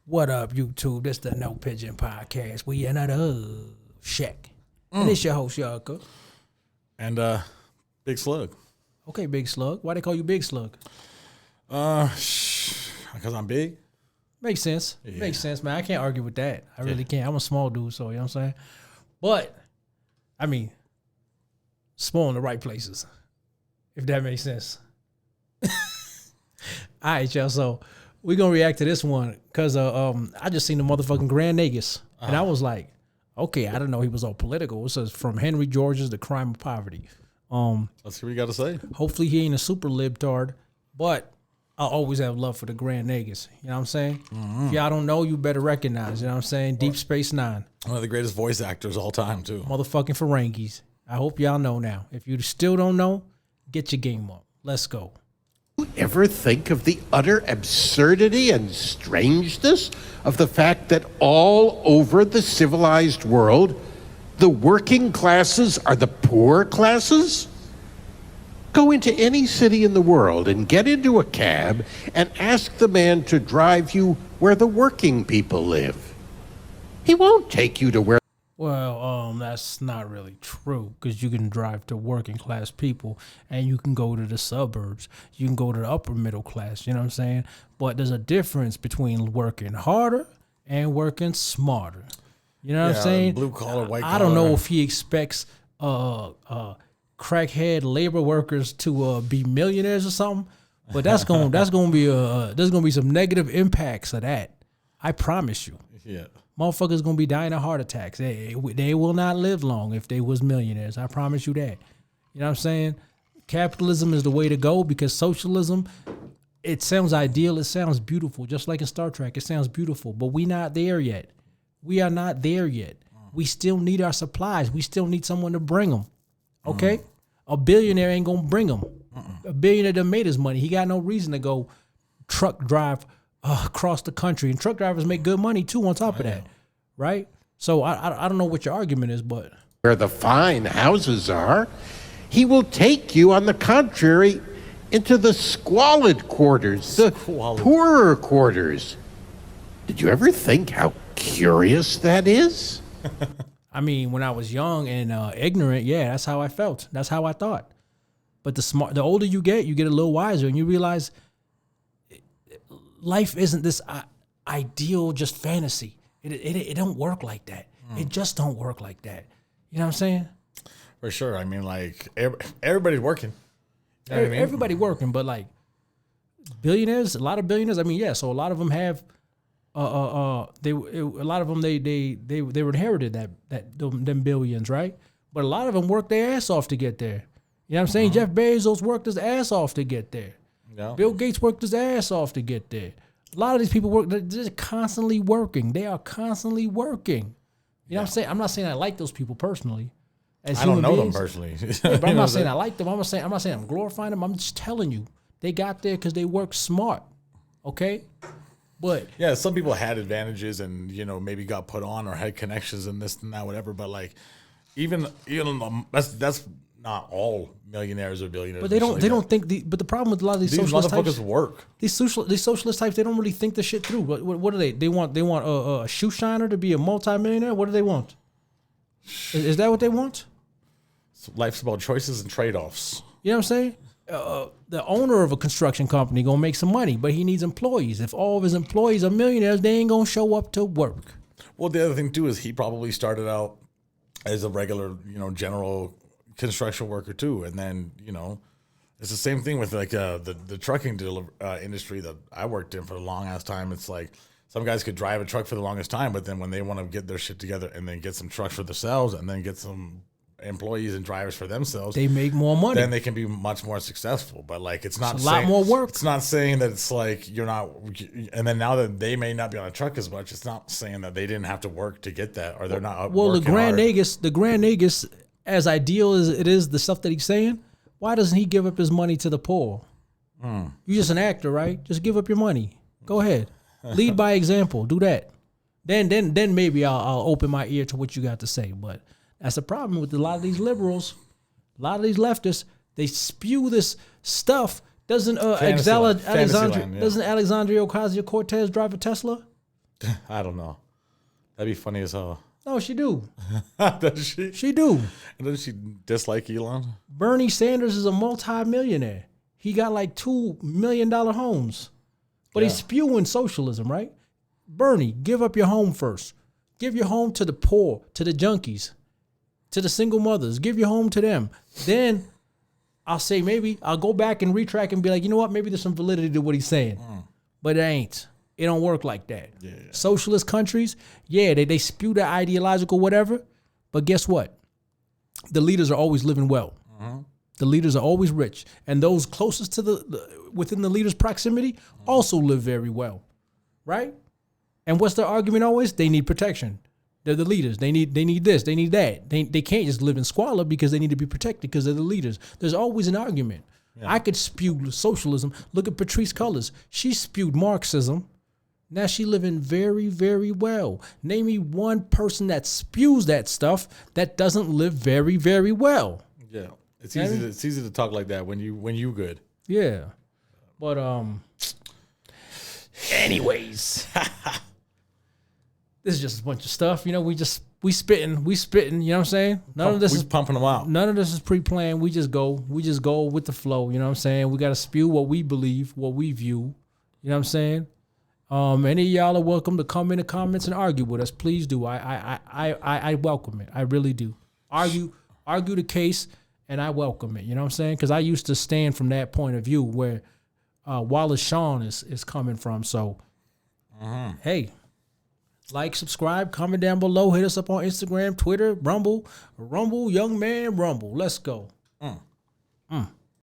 What up, YouTube? This the No Pigeon Podcast. We in another shack. And it's your host, Yaka. And Big Slug. Okay, Big Slug. Why they call you Big Slug? Because I'm big. Makes sense. Yeah. Makes sense, man. I can't argue with that. I really can't. I'm a small dude, so you know what I'm saying? But, I mean, small in the right places. If that makes sense. All right, y'all. So we're going to react to this one because I just seen the motherfucking Grand Nagus. And I was like, okay, I didn't know he was all political. It says from Henry George's The Crime of Poverty. Let's see what you got to say. Hopefully he ain't a super libtard, but I always have love for the Grand Nagus. You know what I'm saying? If y'all don't know, you better recognize. You know what I'm saying? Deep Space Nine. One of the greatest voice actors of all time, too. Motherfucking Ferengis. I hope y'all know now. If you still don't know, get your game up. Let's go. You ever think of the utter absurdity and strangeness of the fact that all over the civilized world, the working classes are the poor classes? Go into any city in the world and get into a cab and ask the man to drive you where the working people live. He won't take you to where... Well, that's not really true because you can drive to working class people and you can go to the suburbs. You can go to the upper middle class, you know what I'm saying? But there's a difference between working harder and working smarter. You know what I'm saying? Blue collar, white collar. I don't know if he expects crackhead labor workers to be millionaires or something, but there's gonna be some negative impacts of that. I promise you. Yeah. Motherfuckers gonna be dying of heart attacks. They will not live long if they was millionaires. I promise you that. You know what I'm saying? Capitalism is the way to go because socialism, it sounds ideal. It sounds beautiful. Just like in Star Trek, it sounds beautiful. But we not there yet. We are not there yet. We still need our supplies. We still need someone to bring them. Okay? A billionaire ain't gonna bring them. A billionaire done made his money. He got no reason to go truck drive across the country, and truck drivers make good money too on top of that, right? So I don't know what your argument is, but where the fine houses are, he will take you, on the contrary, into the squalid quarters, the poorer quarters. Did you ever think how curious that is? I mean, when I was young and ignorant, yeah, that's how I felt. That's how I thought. But the older you get a little wiser, and you realize life isn't this ideal, just fantasy. It don't work like that. It just don't work like that. You know what I'm saying? For sure. I mean, like, everybody's working. You know what I mean? Everybody working, but like billionaires, a lot of billionaires. I mean, yeah. So a lot of them have, a lot of them they were inherited them billions, right? But a lot of them worked their ass off to get there. You know what I'm saying? Jeff Bezos worked his ass off to get there. Yeah. Bill Gates worked his ass off to get there. A lot of these people they're just constantly working. They are constantly working. You know what I'm saying? I'm not saying I like those people personally. I don't know them personally. Yeah, but I'm not saying I like them. I'm not saying I'm glorifying them. I'm just telling you they got there because they worked smart. Okay? But yeah, some people had advantages and, maybe got put on or had connections and this and that, whatever. But like, even that's not all millionaires or billionaires. But they don't think but the problem with a lot of these socialist motherfuckers types, work. These socialist types, they don't really think the shit through. What do they? They want a shoe shiner to be a multimillionaire. What do they want? Is that what they want? Life's about choices and trade-offs. You know what I'm saying? The owner of a construction company gonna make some money, but he needs employees. If all of his employees are millionaires, they ain't gonna show up to work. Well, the other thing too is he probably started out as a regular, general construction worker too, and then it's the same thing with like the trucking industry that I worked in for a long ass time. It's like some guys could drive a truck for the longest time, but then when they want to get their shit together and then get some trucks for themselves and then get some employees and drivers for themselves, they make more money. Then they can be much more successful. But like, it's not a lot more work. It's not saying that it's like you're not. And then now that they may not be on a truck as much, it's not saying that they didn't have to work to get that or they're not. Well, the Grand hard. Nagus, as ideal as it is, the stuff that he's saying, why doesn't he give up his money to the poor? You're just an actor, right? Just give up your money. Go ahead. Lead by example. Do that. Then maybe I'll open my ear to what you got to say. But that's the problem with a lot of these liberals, a lot of these leftists. They spew this stuff. Doesn't Alexandria Ocasio-Cortez drive a Tesla? I don't know. That'd be funny as hell. No, she do. Does she? She do. And does she dislike Elon? Bernie Sanders is a multi-millionaire. He got like $2 million homes. But he's spewing socialism, right? Bernie, give up your home first. Give your home to the poor, to the junkies, to the single mothers. Give your home to them. Then I'll say maybe I'll go back and retrack and be like, you know what? Maybe there's some validity to what he's saying. But it ain't. It don't work like that. Yeah. Socialist countries, they spew their ideological whatever. But guess what? The leaders are always living well. The leaders are always rich. And those closest to within the leader's proximity also live very well. Right? And what's their argument always? They need protection. They're the leaders. They need this. They need that. They can't just live in squalor because they need to be protected because they're the leaders. There's always an argument. Yeah. I could spew socialism. Look at Patrisse Cullors. She spewed Marxism. Now she living very, very well. Name me one person that spews that stuff that doesn't live very, very well. Yeah, it's easy to talk like that when you good. Yeah, but anyways, this is just a bunch of stuff. You know, we spitting. You know what I'm saying? None of this is pumping them out. None of this is pre-planned. We just go with the flow. You know what I'm saying? We got to spew what we believe, what we view. You know what I'm saying? Any of y'all are welcome to come in the comments and argue with us. Please do. I welcome it. I really do. Argue the case, and I welcome it. You know what I'm saying? Because I used to stand from that point of view where Wallace Shawn is coming from. So, hey, like, subscribe, comment down below. Hit us up on Instagram, Twitter, Rumble, Young Man Rumble. Let's go.